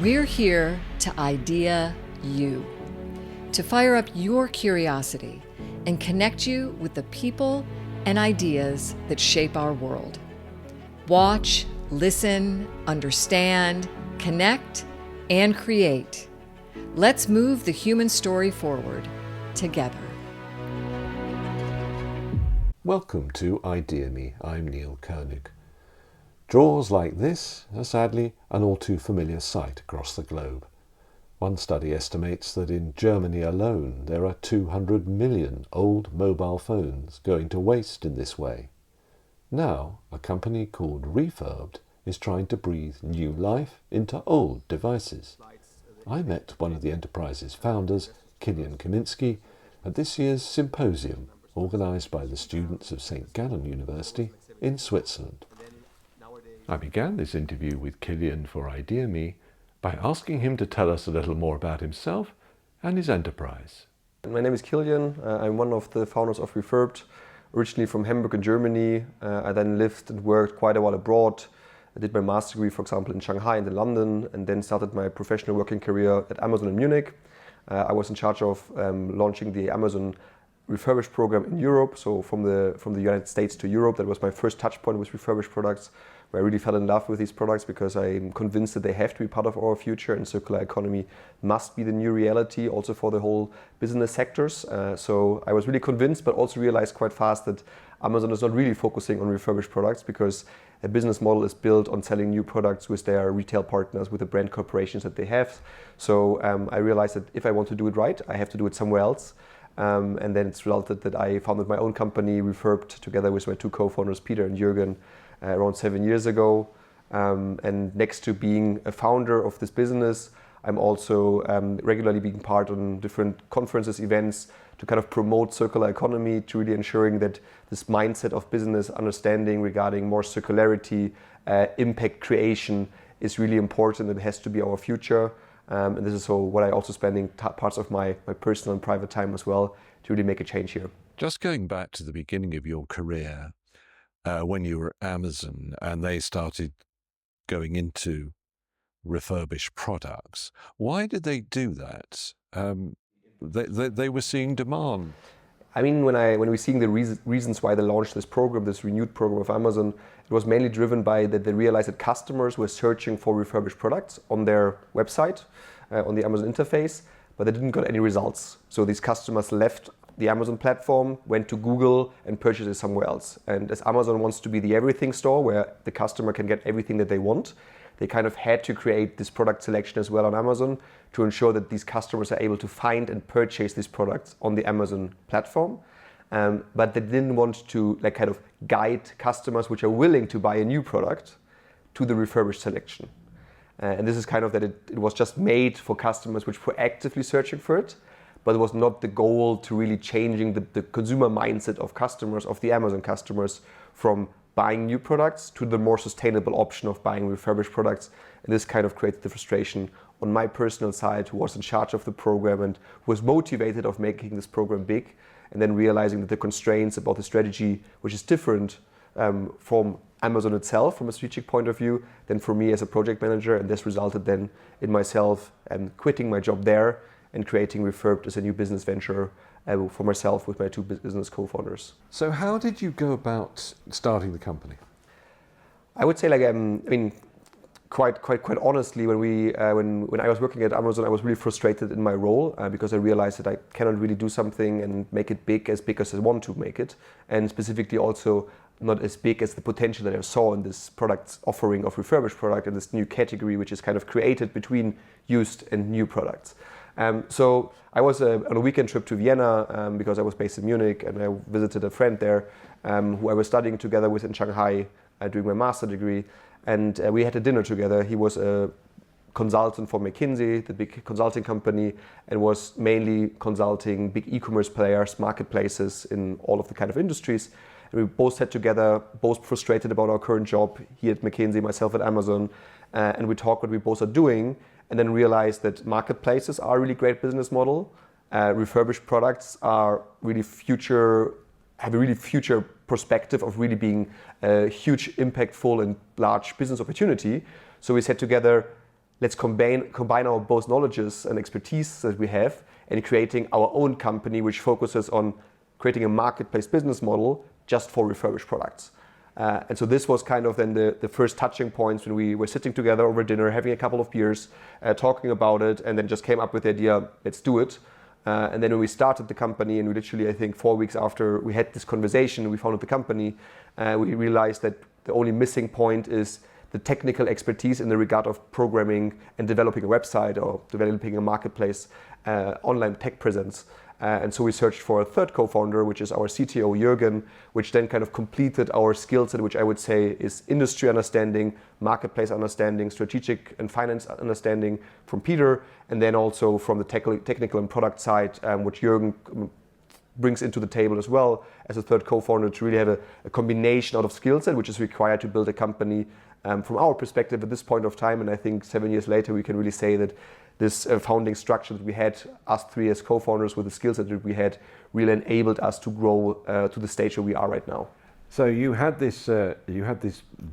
We're here to idea you, to fire up your curiosity and connect you with the people and ideas that shape our world. Watch, listen, understand, connect, and create. Let's move the human story forward together. Welcome to ideaXme. I'm Neil Koenig. Drawers like this are sadly an all too familiar sight across the globe. One study estimates that in Germany alone there are 200 million old mobile phones going to waste in this way. Now, a company called Refurbed is trying to breathe new life into old devices. I met one of the enterprise's founders, Kilian Kaminski, at this year's symposium organised by the students of St Gallen University in Switzerland. I began this interview with Kilian for ideaXme by asking him to tell us a little more about himself and his enterprise. My name is Kilian. I'm one of the founders of Refurbed, originally from Hamburg in Germany. I then lived and worked quite a while abroad. I did my master's degree, for example, in Shanghai and in London, and then started my professional working career at Amazon in Munich. I was in charge of launching the Amazon refurbished program in Europe, so from the United States to Europe. That was my first touch point with refurbished products, where I really fell in love with these products because I'm convinced that they have to be part of our future, and circular economy must be the new reality also for the whole business sectors. So I was really convinced, but also realized quite fast that Amazon is not really focusing on refurbished products, because a business model is built on selling new products with their retail partners, with the brand corporations that they have. So I realized that if I want to do it right, I have to do it somewhere else. And then it's resulted that I founded my own company, Refurbed, together with my two co-founders, Peter and Jürgen, around 7 years ago. And next to being a founder of this business, I'm also regularly being part on different conferences, events to kind of promote circular economy, to really ensuring that this mindset of business understanding regarding more circularity, impact creation is really important. It has to be our future. And this is so what I also spending parts of my personal and private time as well to really make a change here. Just going back to the beginning of your career, when you were at Amazon and they started going into refurbished products, why did they do that? They were seeing demand. I mean, when we're seeing the reasons why they launched this program, this renewed program of Amazon, it was mainly driven by that they realized that customers were searching for refurbished products on their website, on the Amazon interface, but they didn't get any results. So these customers left the Amazon platform, went to Google and purchased it somewhere else. And as Amazon wants to be the everything store where the customer can get everything that they want, they kind of had to create this product selection as well on Amazon to ensure that these customers are able to find and purchase these products on the Amazon platform. But they didn't want to kind of guide customers which are willing to buy a new product to the refurbished selection. And this is kind of that it was just made for customers which were actively searching for it, but it was not the goal to really changing the consumer mindset of customers, of the Amazon customers, from buying new products to the more sustainable option of buying refurbished products. And this kind of created the frustration on my personal side, who was in charge of the program and was motivated of making this program big, and then realizing that the constraints about the strategy, which is different from Amazon itself from a strategic point of view than for me as a project manager. And this resulted then in myself quitting my job there and creating Refurbed as a new business venture for myself with my two business co-founders. So how did you go about starting the company? I would say, quite honestly, when I was working at Amazon, I was really frustrated in my role because I realized that I cannot really do something and make it big as I want to make it, and specifically also not as big as the potential that I saw in this product offering of refurbished product and this new category, which is kind of created between used and new products. So I was on a weekend trip to Vienna because I was based in Munich, and I visited a friend there who I was studying together with in Shanghai doing my master's degree. And we had a dinner together. He was a consultant for McKinsey, the big consulting company, and was mainly consulting big e-commerce players, marketplaces in all of the kind of industries. And we both sat together, both frustrated about our current job, he at McKinsey, myself at Amazon, and we talked what we both are doing, and then realized that marketplaces are a really great business model. Refurbished products are really have a really future perspective of really being a huge, impactful and large business opportunity. So we said together, let's combine our both knowledges and expertise that we have and creating our own company which focuses on creating a marketplace business model just for refurbished products. And so this was kind of then the first touching points when we were sitting together over dinner, having a couple of beers, talking about it, and then just came up with the idea, let's do it. And then when we started the company, and we literally, I think 4 weeks after we had this conversation, we founded the company, we realized that the only missing point is the technical expertise in the regard of programming and developing a website or developing a marketplace online tech presence. And so we searched for a third co-founder, which is our CTO, Jürgen, which then kind of completed our skill set, which I would say is industry understanding, marketplace understanding, strategic and finance understanding from Peter, and then also from the technical and product side, which Jürgen brings into the table as well as a third co-founder to really have a combination out of skill set, which is required to build a company from our perspective at this point of time. And I think 7 years later, we can really say that this founding structure that we had, us three as co-founders with the skill set that we had, really enabled us to grow to the stage where we are right now. So you had this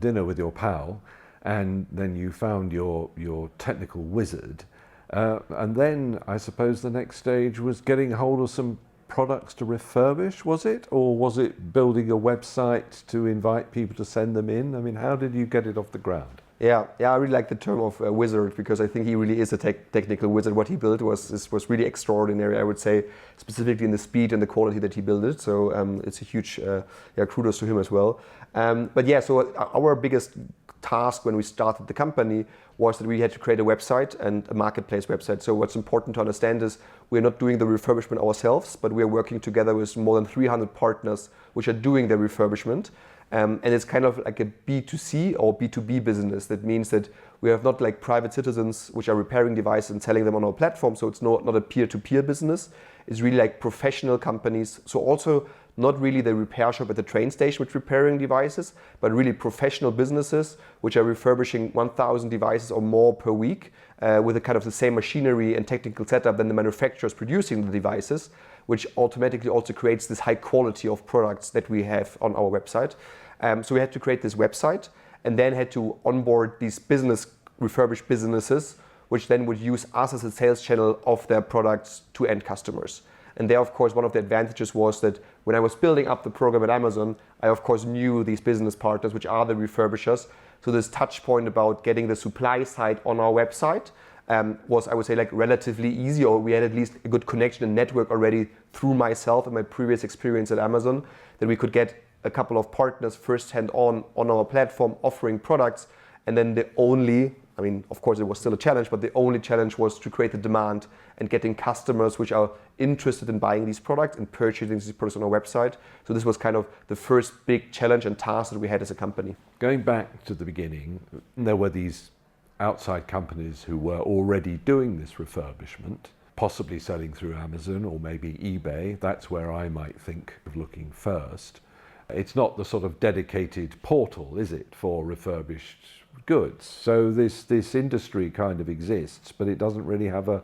dinner with your pal, and then you found your technical wizard, and then I suppose the next stage was getting hold of some products to refurbish, was it? Or was it building a website to invite people to send them in? I mean, how did you get it off the ground? Yeah, I really like the term of wizard, because I think he really is a technical wizard. What he built was really extraordinary, I would say, specifically in the speed and the quality that he built it. So it's a huge kudos to him as well. But yeah, so our biggest task when we started the company was that we had to create a website and a marketplace website. So what's important to understand is we're not doing the refurbishment ourselves, but we are working together with more than 300 partners which are doing the refurbishment. And it's kind of like a B2C or B2B business. That means that we have not like private citizens which are repairing devices and selling them on our platform. So it's not a peer-to-peer business. It's really like professional companies. So also not really the repair shop at the train station with repairing devices, but really professional businesses which are refurbishing 1,000 devices or more per week with a kind of the same machinery and technical setup than the manufacturers producing the devices, which automatically also creates this high quality of products that we have on our website. So we had to create this website and then had to onboard these refurbished businesses, which then would use us as a sales channel of their products to end customers. And there, of course, one of the advantages was that when I was building up the program at Amazon, I, of course, knew these business partners, which are the refurbishers. So this touch point about getting the supply side on our website was, I would say, like relatively easy, or we had at least a good connection and network already through myself and my previous experience at Amazon, that we could get a couple of partners first-hand on our platform offering products. And then of course it was still a challenge, but the only challenge was to create the demand and getting customers which are interested in buying these products and purchasing these products on our website. So this was kind of the first big challenge and task that we had as a company. Going back to the beginning, there were these outside companies who were already doing this refurbishment, possibly selling through Amazon or maybe eBay. That's where I might think of looking first. It's not the sort of dedicated portal, is it, for refurbished goods? So this industry kind of exists, but it doesn't really have a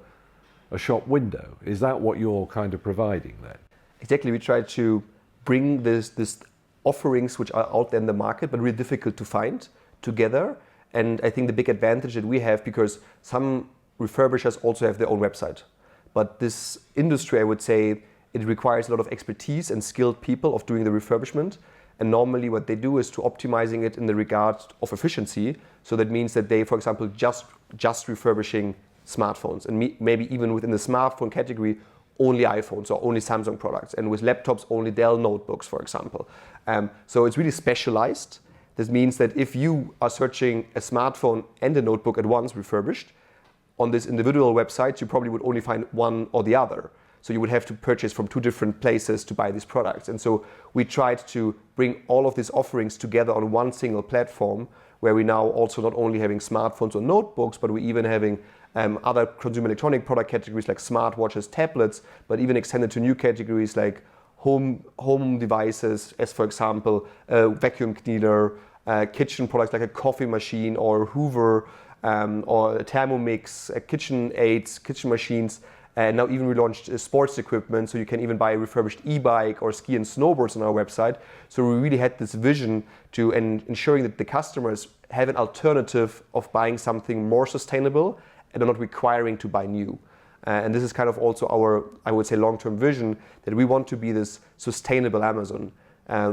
shop window. Is that what you're kind of providing then? Exactly. We try to bring this offerings which are out there in the market, but really difficult to find, together. And I think the big advantage that we have, because some refurbishers also have their own website, but this industry, I would say, it requires a lot of expertise and skilled people of doing the refurbishment. And normally what they do is to optimizing it in the regard of efficiency. So that means that they, for example, just refurbishing smartphones, and maybe even within the smartphone category, only iPhones or only Samsung products, and with laptops, only Dell notebooks, for example. So it's really specialized. This means that if you are searching a smartphone and a notebook at once refurbished, on this individual website, you probably would only find one or the other. So you would have to purchase from two different places to buy these products. And so we tried to bring all of these offerings together on one single platform, where we now also not only having smartphones or notebooks, but we even having other consumer electronic product categories like smartwatches, tablets, but even extended to new categories like home devices, as for example, a vacuum cleaner, kitchen products like a coffee machine or Hoover, or a Thermomix, kitchen aids, kitchen machines. And now even we launched sports equipment, so you can even buy a refurbished e-bike or ski and snowboards on our website. So we really had this vision to ensuring that the customers have an alternative of buying something more sustainable and are not requiring to buy new. And this is kind of also our, I would say, long-term vision, that we want to be this sustainable Amazon.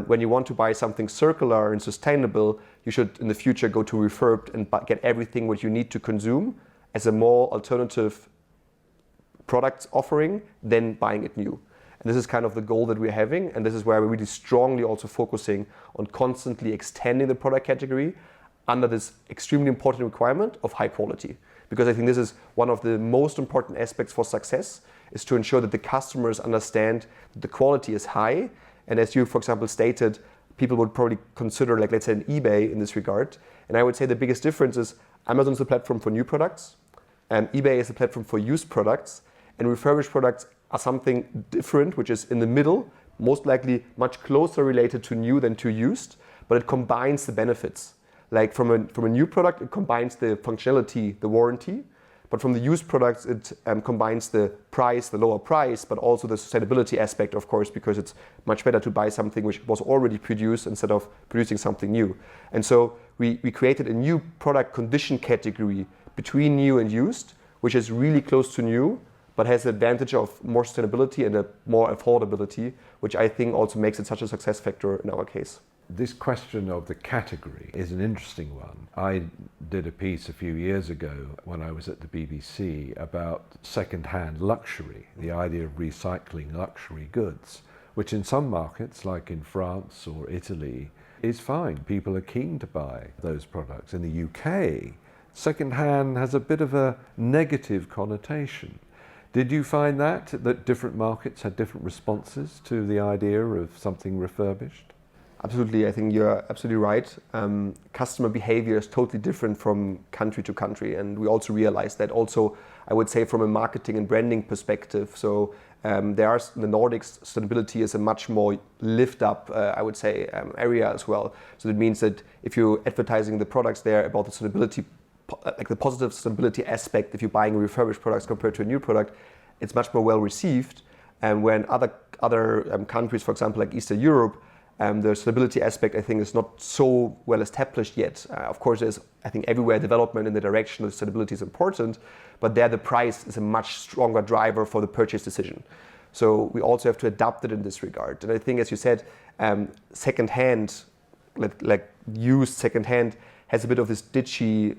When you want to buy something circular and sustainable, you should in the future go to refurbed and get everything what you need to consume as a more alternative product offering than buying it new. And this is kind of the goal that we're having, and this is where we're really strongly also focusing on constantly extending the product category under this extremely important requirement of high quality. Because I think this is one of the most important aspects for success, is to ensure that the customers understand that the quality is high. And as you, for example, stated, people would probably consider, like, let's say, an eBay in this regard. And I would say the biggest difference is Amazon is a platform for new products, and eBay is a platform for used products, and refurbished products are something different, which is in the middle, most likely much closer related to new than to used, but it combines the benefits. Like from a new product, it combines the functionality, the warranty, but from the used products, it combines the price, the lower price, but also the sustainability aspect, of course, because it's much better to buy something which was already produced instead of producing something new. And so we created a new product condition category between new and used, which is really close to new, but has the advantage of more sustainability and a more affordability, which I think also makes it such a success factor in our case. This question of the category is an interesting one. I did a piece a few years ago when I was at the BBC about second-hand luxury, the idea of recycling luxury goods, which in some markets, like in France or Italy, is fine. People are keen to buy those products. In the UK, second-hand has a bit of a negative connotation. Did you find that different markets had different responses to the idea of something refurbished? Absolutely, I think you're absolutely right. Customer behavior is totally different from country to country, and we also realize that also, I would say, from a marketing and branding perspective. So in the Nordics, sustainability is a much more lift up, I would say, area as well. So that means that if you're advertising the products there about the sustainability, like the positive sustainability aspect, if you're buying refurbished products compared to a new product, it's much more well received. And when other countries, for example, like Eastern Europe, the sustainability aspect, I think, is not so well established yet. Of course, there's, I think, everywhere development in the direction of sustainability is important, but there the price is a much stronger driver for the purchase decision. So we also have to adapt it in this regard. And I think, as you said, second-hand, like used second-hand, has a bit of this ditchy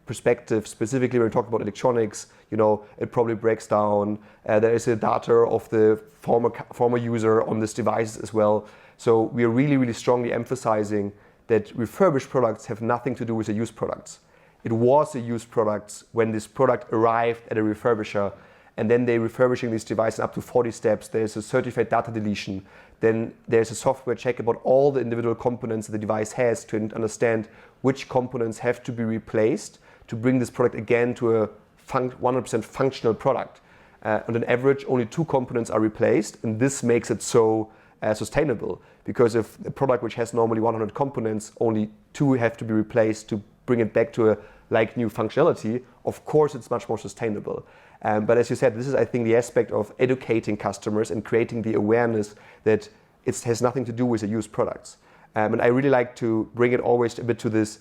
perspective, specifically when we talk about electronics. You know, it probably breaks down. There is a data of the former user on this device as well. So we are really, really strongly emphasizing that refurbished products have nothing to do with the used products. It was a used product when this product arrived at a refurbisher, and then they're refurbishing this device in up to 40 steps. There's a certified data deletion. Then there's a software check about all the individual components that the device has to understand which components have to be replaced to bring this product again to a 100% functional product. On an average, only 2 components are replaced, and this makes it so sustainable, because if a product which has normally 100 components, only 2 have to be replaced to bring it back to a like new functionality, of course it's much more sustainable. But as you said, this is, I think, the aspect of educating customers and creating the awareness that it has nothing to do with the used products. And I really like to bring it always a bit to this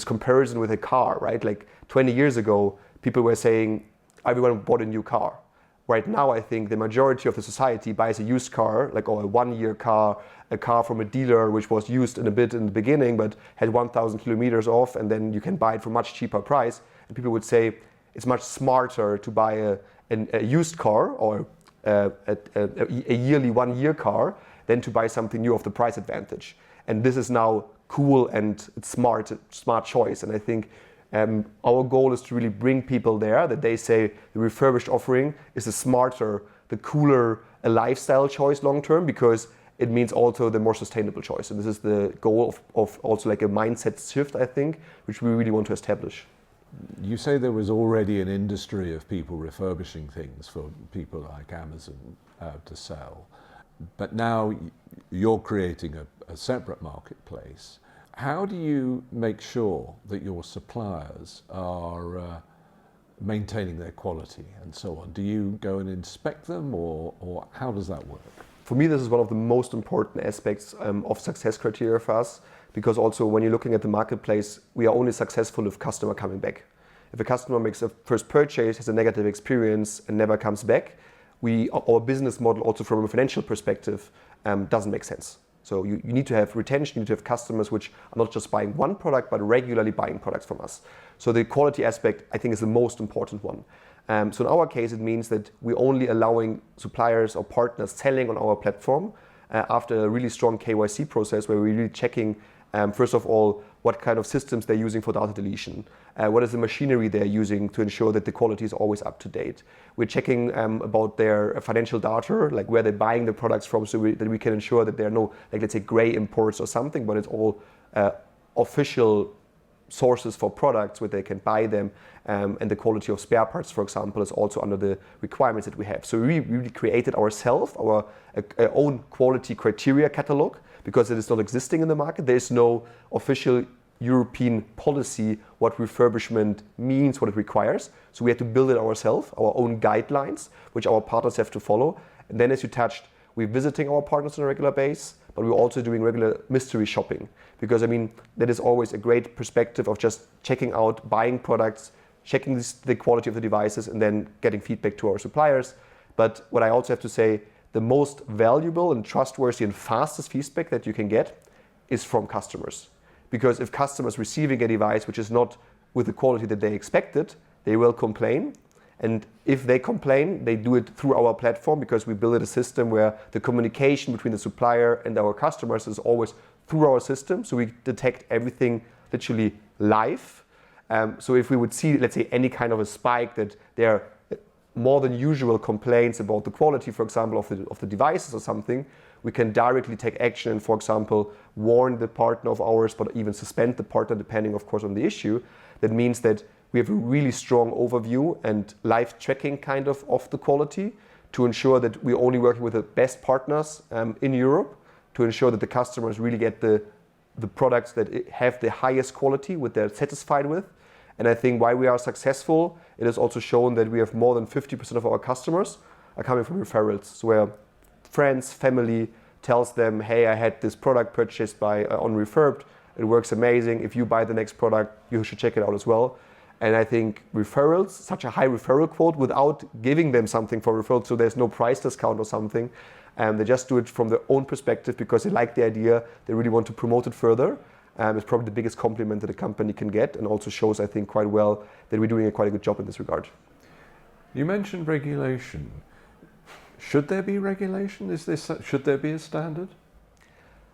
comparison with a car, right? Like 20 years ago, people were saying everyone bought a new car. Right now, I think the majority of the society buys a used car, like, or a 1-year car, a car from a dealer which was used in a bit in the beginning but had 1,000 kilometers off, and then you can buy it for a much cheaper price. And people would say it's much smarter to buy a used car or a yearly 1-year car than to buy something new of the price advantage. And this is now cool and it's smart choice. And I think our goal is to really bring people there, that they say the refurbished offering is the smarter, the cooler, a lifestyle choice long term, because it means also the more sustainable choice. And this is the goal of also like a mindset shift, I think, which we really want to establish. You say there was already an industry of people refurbishing things for people like Amazon to sell, but now you're creating a separate marketplace. How do you make sure that your suppliers are maintaining their quality and so on? Do you go and inspect them, or how does that work? For me, this is one of the most important aspects of success criteria for us, because also when you're looking at the marketplace, we are only successful if customer coming back. If a customer makes a first purchase, has a negative experience and never comes back, our business model also from a financial perspective doesn't make sense. So you need to have retention, you need to have customers which are not just buying one product, but regularly buying products from us. So the quality aspect, I think, is the most important one. So in our case, it means that we're only allowing suppliers or partners selling on our platform after a really strong KYC process where we're really checking, first of all, what kind of systems they're using for data deletion. What is the machinery they're using to ensure that the quality is always up to date. We're checking about their financial data, like where they're buying the products from, so that we can ensure that there are no, like, let's say, gray imports or something, but it's all official sources for products where they can buy them, and the quality of spare parts, for example, is also under the requirements that we have. So we really created ourselves our own quality criteria catalog, because it is not existing in the market. There is no official European policy what refurbishment means, what it requires. So we had to build it ourselves, our own guidelines, which our partners have to follow. And then, as you touched, we're visiting our partners on a regular basis, but we're also doing regular mystery shopping. Because, I mean, that is always a great perspective of just checking out, buying products, checking the quality of the devices, and then getting feedback to our suppliers. But what I also have to say, the most valuable and trustworthy and fastest feedback that you can get is from customers. Because if customers receiving a device which is not with the quality that they expected, they will complain. And if they complain, they do it through our platform, because we build a system where the communication between the supplier and our customers is always through our system. So we detect everything literally live. So if we would see, let's say, any kind of a spike that there are more than usual complaints about the quality, for example, of the devices or something, we can directly take action and, for example, warn the partner of ours, but even suspend the partner depending, of course, on the issue. That means that we have a really strong overview and live tracking kind of the quality to ensure that we're only working with the best partners in Europe, to ensure that the customers really get the products that have the highest quality, what they're satisfied with. And I think why we are successful, it is also shown that we have more than 50% of our customers are coming from referrals. So where friends, family tells them, hey, I had this product purchased on refurbed, it works amazing. If you buy the next product, you should check it out as well. And I think referrals, such a high referral quote without giving them something for referral, so there's no price discount or something. They just do it from their own perspective because they like the idea, they really want to promote it further. It's probably the biggest compliment that a company can get, and also shows, I think, quite well that we're doing quite a good job in this regard. You mentioned regulation. Should there be regulation? Should there be a standard?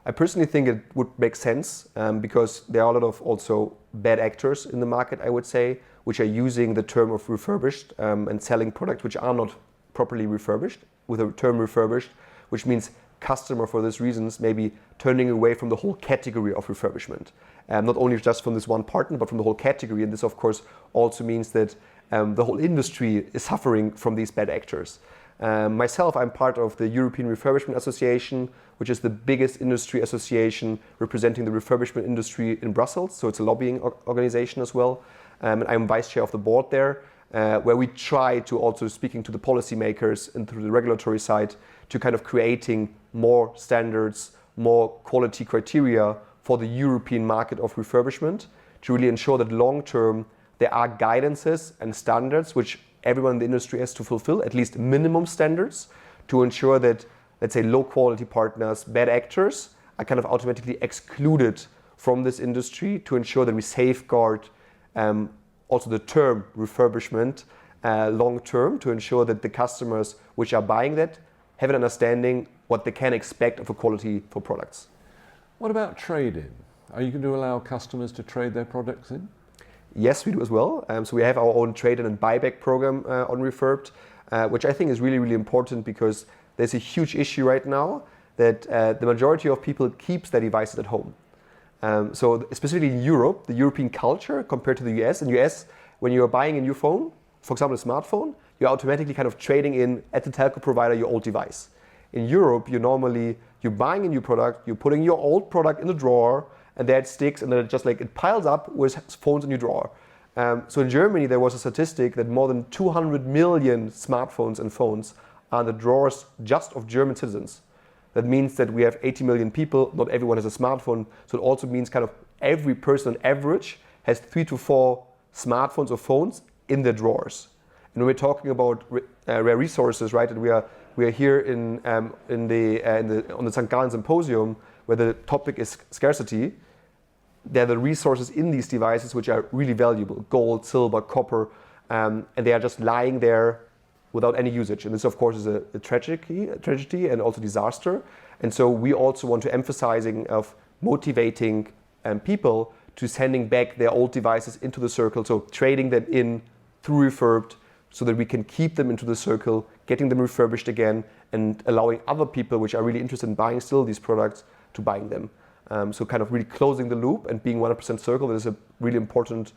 I personally think it would make sense because there are a lot of also bad actors in the market, I would say, which are using the term of refurbished and selling products which are not properly refurbished with a term refurbished, which means customer for these reasons maybe turning away from the whole category of refurbishment. Not only just from this one partner, but from the whole category. And this, of course, also means that the whole industry is suffering from these bad actors. Myself, I'm part of the European Refurbishment Association, which is the biggest industry association representing the refurbishment industry in Brussels. So it's a lobbying organization as well. And I'm vice chair of the board there, where we try to also speaking to the policymakers and through the regulatory side to kind of creating more standards, more quality criteria for the European market of refurbishment to really ensure that long term there are guidances and standards which everyone in the industry has to fulfill, at least minimum standards, to ensure that, let's say, low quality partners, bad actors, are kind of automatically excluded from this industry, to ensure that we safeguard also the term refurbishment long term, to ensure that the customers which are buying that have an understanding what they can expect of a quality for products. What about trade-in? Are you going to allow customers to trade their products in? Yes, we do as well. So we have our own trade-in and buyback program on Refurbed, which I think is really, really important because there's a huge issue right now that the majority of people keeps their devices at home. So specifically in Europe, the European culture compared to the US. In the US, when you're buying a new phone, for example, a smartphone, you're automatically kind of trading in at the telco provider your old device. In Europe, you're buying a new product, you're putting your old product in the drawer, and there it sticks, and then it just like it piles up with phones in your drawer. So in Germany, there was a statistic that more than 200 million smartphones and phones are in the drawers just of German citizens. That means that we have 80 million people, not everyone has a smartphone, so it also means kind of every person on average has 3 to 4 smartphones or phones in their drawers. And when we're talking about rare resources, right, and we are here on the St Gallen Symposium, where the topic is scarcity. They're the resources in these devices which are really valuable: gold, silver, copper, and they are just lying there without any usage. And this, of course, is a tragedy and also disaster. And so we also want to emphasizing of motivating people to sending back their old devices into the circle, so trading them in through refurbed, so that we can keep them into the circle, getting them refurbished again, and allowing other people which are really interested in buying still these products to buying them. So kind of really closing the loop and being 100% circle. That is a really important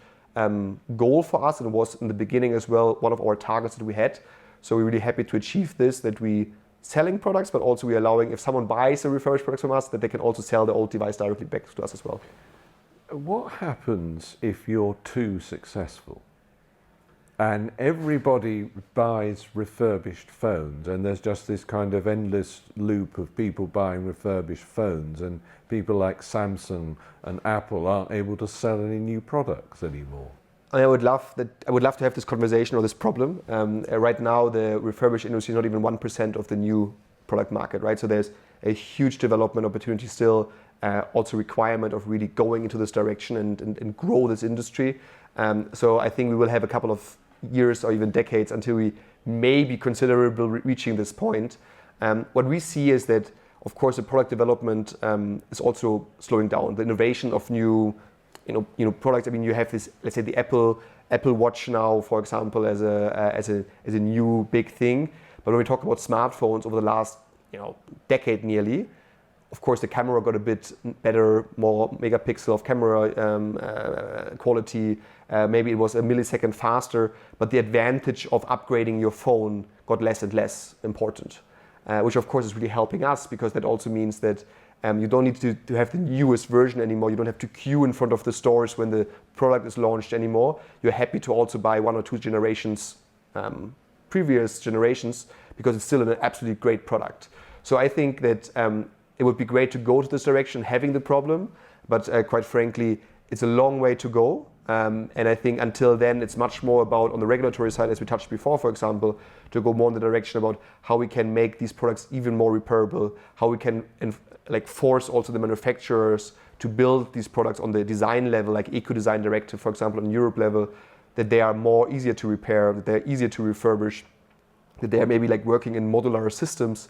goal for us, and it was in the beginning as well one of our targets that we had. So we're really happy to achieve this, that we selling products, but also we're allowing, if someone buys a refurbished product from us, that they can also sell the old device directly back to us as well. What happens if you're too successful and everybody buys refurbished phones, and there's just this kind of endless loop of people buying refurbished phones, and people like Samsung and Apple aren't able to sell any new products anymore? I would love to have this conversation or this problem. Right now, the refurbished industry is not even 1% of the new product market, right? So there's a huge development opportunity still, also requirement of really going into this direction and grow this industry. So I think we will have a couple of years or even decades until we may be considerable reaching this point. What we see is that, of course, the product development is also slowing down. The innovation of new products. I mean, you have this, let's say, the Apple Watch now, for example, as a new big thing. But when we talk about smartphones over the last decade nearly, of course, the camera got a bit better, more megapixel of camera quality. Maybe it was a millisecond faster, but the advantage of upgrading your phone got less and less important, which of course is really helping us, because that also means that you don't need to have the newest version anymore. You don't have to queue in front of the stores when the product is launched anymore. You're happy to also buy 1 or 2 generations, previous generations, because it's still an absolutely great product. So I think that it would be great to go to this direction, having the problem, but quite frankly, it's a long way to go. And I think until then, it's much more about, on the regulatory side, as we touched before, for example, to go more in the direction about how we can make these products even more repairable, how we can force also the manufacturers to build these products on the design level, like Eco-Design Directive, for example, on Europe level, that they are more easier to repair, that they're easier to refurbish, that they are maybe working in modular systems,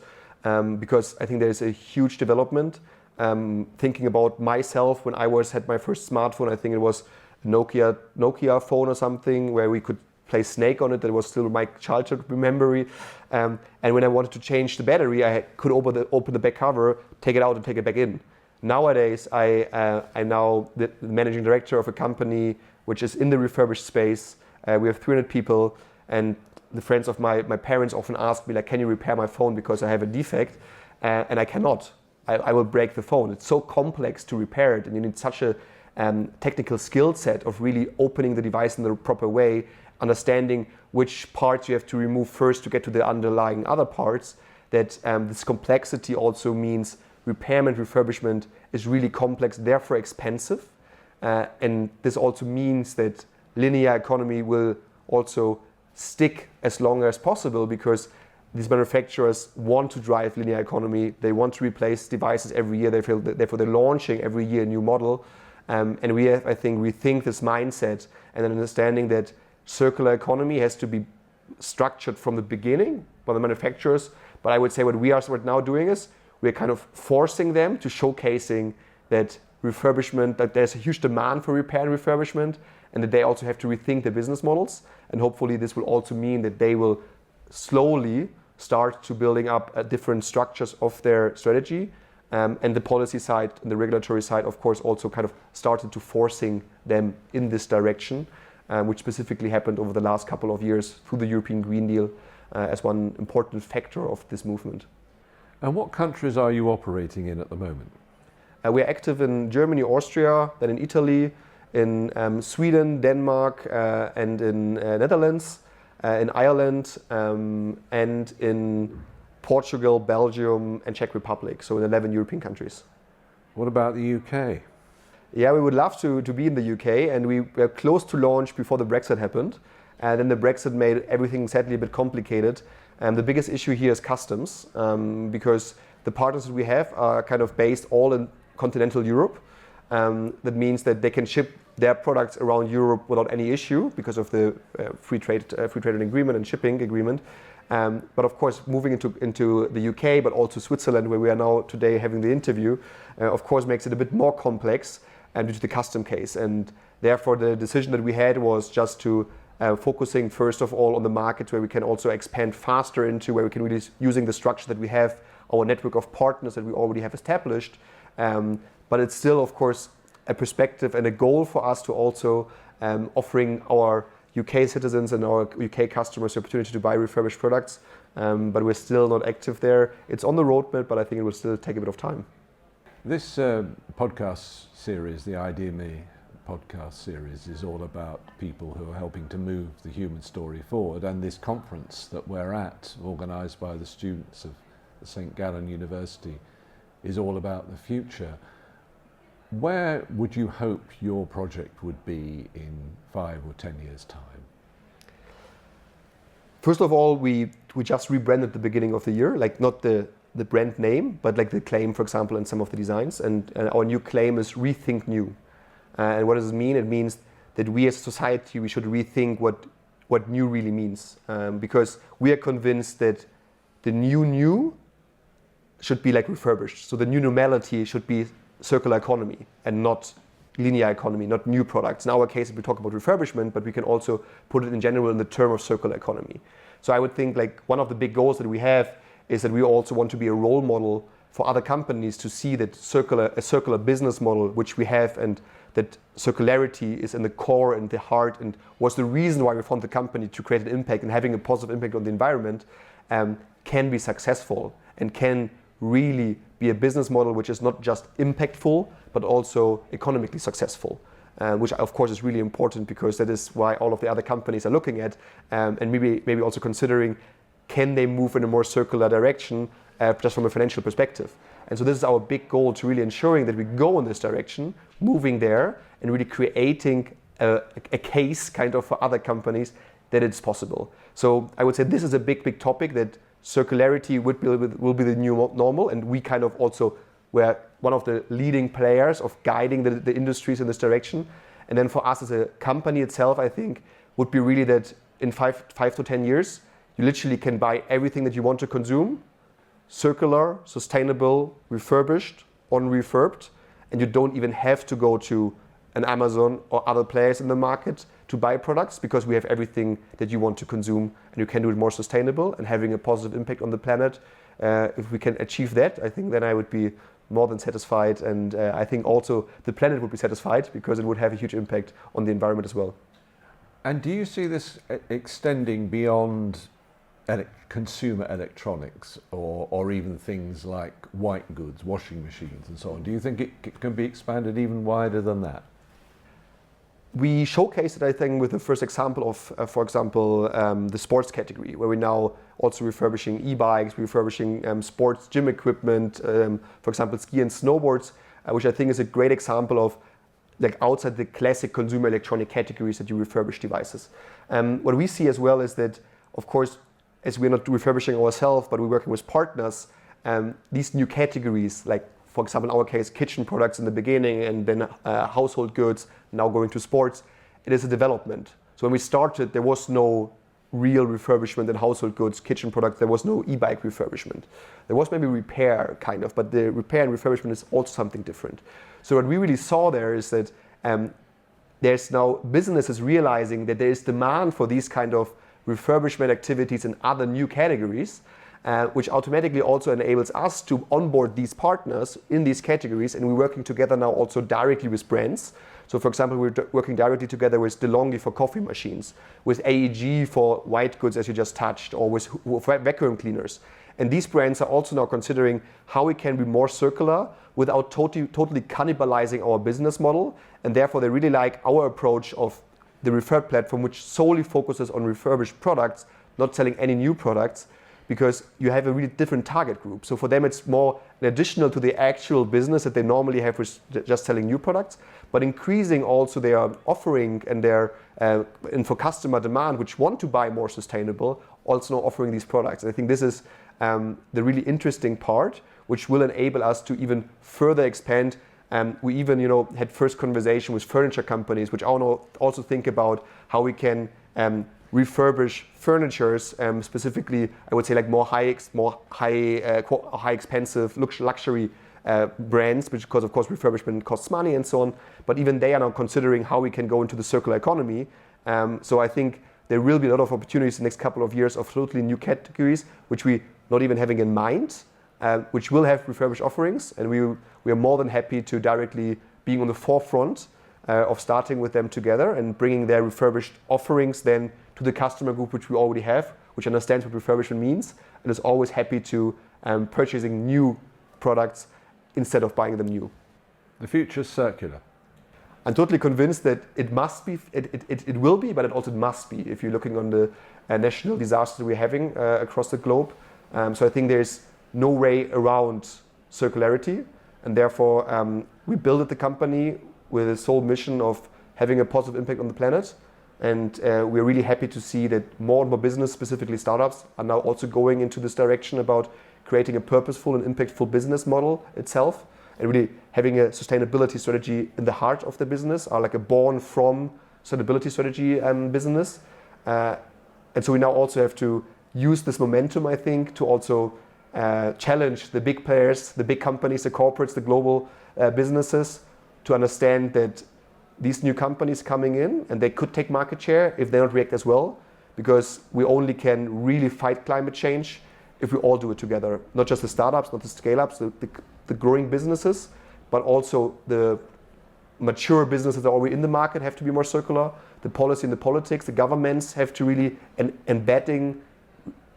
because I think there's a huge development. Thinking about myself, when I had my first smartphone, I think it was a Nokia phone or something, where we could play Snake on it. That was still my childhood memory. And when I wanted to change the battery, I could open the back cover, take it out and take it back in. Nowadays, I'm now the managing director of a company which is in the refurbished space. We have 300 people, and the friends of my parents often ask me, can you repair my phone because I have a defect? And I cannot. I will break the phone. It's so complex to repair it, and you need such a technical skill set of really opening the device in the proper way, understanding which parts you have to remove first to get to the underlying other parts, that this complexity also means refurbishment is really complex, therefore expensive. And this also means that linear economy will also stick as long as possible, because these manufacturers want to drive linear economy. They want to replace devices every year. Therefore, they're launching every year a new model. And we have, I think, rethink this mindset and an understanding that circular economy has to be structured from the beginning by the manufacturers. But I would say what we are right now doing is we're kind of forcing them to showcasing that refurbishment, that there's a huge demand for repair and refurbishment, and that they also have to rethink their business models. And hopefully this will also mean that they will slowly start to building up different structures of their strategy. And the policy side and the regulatory side, of course, also kind of started to forcing them in this direction, which specifically happened over the last couple of years through the European Green Deal as one important factor of this movement. And what countries are you operating in at the moment? We're active in Germany, Austria, then in Italy, in Sweden, Denmark, and in Netherlands, in Ireland, and in Portugal, Belgium, and Czech Republic, so in 11 European countries. What about the UK? Yeah, we would love to be in the UK, and we were close to launch before the Brexit happened. And then the Brexit made everything sadly a bit complicated. And the biggest issue here is customs, because the partners that we have are kind of based all in continental Europe. That means that they can ship their products around Europe without any issue because of the free trade agreement and shipping agreement. But of course, moving into the UK, but also Switzerland, where we are now today having the interview, of course makes it a bit more complex due to the custom case. And therefore, the decision that we had was just to focusing first of all on the market where we can also expand faster into, where we can really using the structure that we have, our network of partners that we already have established. But it's still, of course, a perspective and a goal for us to also offering our UK citizens and our UK customers the opportunity to buy refurbished products. But we're still not active there. It's on the roadmap, but I think it will still take a bit of time. This podcast series, the ideaXme podcast series, is all about people who are helping to move the human story forward, and this conference that we're at, organised by the students of St Gallen University, is all about the future. Where would you hope your project would be in 5 or 10 years' time? First of all, we just rebranded at the beginning of the year, like not the brand name, but like the claim, for example, and some of the designs. And our new claim is Rethink New. And what does it mean? It means that we as a society, we should rethink what new really means. Because we are convinced that the new should be like refurbished. So the new normality should be circular economy and not linear economy, not new products. In our case, we talk about refurbishment, but we can also put it in general in the term of circular economy. So I would think like one of the big goals that we have is that we also want to be a role model for other companies to see that a circular business model, which we have, and that circularity is in the core and the heart and was the reason why we found the company to create an impact and having a positive impact on the environment, can be successful and can really be a business model which is not just impactful, but also economically successful, which of course is really important because that is why all of the other companies are looking at and maybe also considering, can they move in a more circular direction just from a financial perspective. And so this is our big goal, to really ensuring that we go in this direction, moving there and really creating a case kind of for other companies that it's possible. So I would say this is a big topic, that circularity will be the new normal, and we kind of also were one of the leading players of guiding the industries in this direction. And then for us as a company itself, I think would be really that in 5 to 10 years, you literally can buy everything that you want to consume, circular, sustainable, refurbished, unrefurbed, and you don't even have to go to an Amazon or other players in the market to buy products, because we have everything that you want to consume, and you can do it more sustainable and having a positive impact on the planet. If we can achieve that, I think then I would be more than satisfied, and I think also the planet would be satisfied because it would have a huge impact on the environment as well. And do you see this extending beyond consumer electronics or even things like white goods, washing machines and so on? Do you think it can be expanded even wider than that? We showcased it, I think, with the first example of, for example, the sports category, where we're now also refurbishing e-bikes, refurbishing sports gym equipment, for example, ski and snowboards, which I think is a great example of like outside the classic consumer electronic categories that you refurbish devices. What we see as well is that, of course, as we're not refurbishing ourselves, but we're working with partners, these new categories, like for example, in our case, kitchen products in the beginning, and then household goods, now going to sports, it is a development. So when we started, there was no real refurbishment in household goods, kitchen products, there was no e-bike refurbishment. There was maybe repair, kind of, but the repair and refurbishment is also something different. So what we really saw there is that there's now businesses realizing that there is demand for these kind of refurbishment activities in other new categories, which automatically also enables us to onboard these partners in these categories, and we're working together now also directly with brands. So for example, we're working directly together with DeLonghi for coffee machines, with AEG for white goods, as you just touched, or with vacuum cleaners. And these brands are also now considering how we can be more circular without totally cannibalizing our business model. And therefore they really like our approach of the Refurb platform, which solely focuses on refurbished products, not selling any new products, because you have a really different target group. So for them, it's more an additional to the actual business that they normally have with just selling new products, but increasing also their offering and their and for customer demand, which want to buy more sustainable, also now offering these products. And I think this is the really interesting part, which will enable us to even further expand. We even, had first conversation with furniture companies, which also think about how we can refurbish furnitures, specifically, I would say like more high expensive luxury brands, which because of course refurbishment costs money and so on. But even they are now considering how we can go into the circular economy. So I think there will be a lot of opportunities in the next couple of years of totally new categories, which we not even having in mind, which will have refurbished offerings, and we are more than happy to directly being on the forefront of starting with them together and bringing their refurbished offerings then to the customer group which we already have, which understands what refurbishment means and is always happy to purchasing new products instead of buying them new. The future's circular. I'm totally convinced that it must be, it will be, but it also must be if you're looking on the national disasters we're having across the globe. So I think there's no way around circularity, and therefore we built the company with the sole mission of having a positive impact on the planet. And we're really happy to see that more and more business, specifically startups, are now also going into this direction about creating a purposeful and impactful business model itself, and really having a sustainability strategy in the heart of the business, or like a born from sustainability strategy business. And so we now also have to use this momentum, I think, to also challenge the big players, the big companies, the corporates, the global businesses, to understand that these new companies coming in, and they could take market share if they don't react as well, because we only can really fight climate change if we all do it together. Not just the startups, not the scale-ups, the growing businesses, but also the mature businesses that are already in the market have to be more circular. The policy and the politics, the governments have to really embedding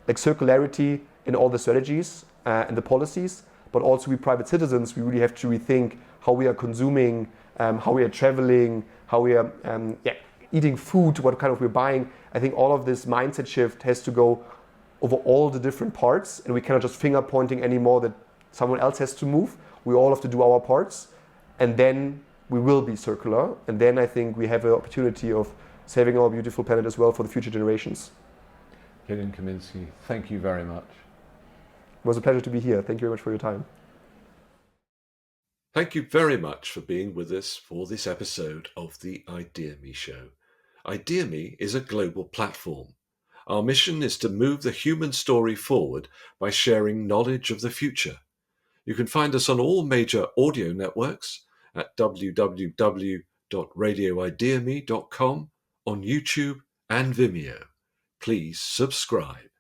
like circularity in all the strategies and the policies, but also we private citizens, we really have to rethink how we are consuming, how we are traveling, how we are eating food, what kind of we're buying. I think all of this mindset shift has to go over all the different parts, and we cannot just finger pointing anymore that someone else has to move. We all have to do our parts, and then we will be circular. And then I think we have an opportunity of saving our beautiful planet as well for the future generations. Kilian Kaminski, thank you very much. It was a pleasure to be here. Thank you very much for your time. Thank you very much for being with us for this episode of the ideaXme Show. ideaXme is a global platform. Our mission is to move the human story forward by sharing knowledge of the future. You can find us on all major audio networks at www.radioideaXme.com, on YouTube and Vimeo. Please subscribe.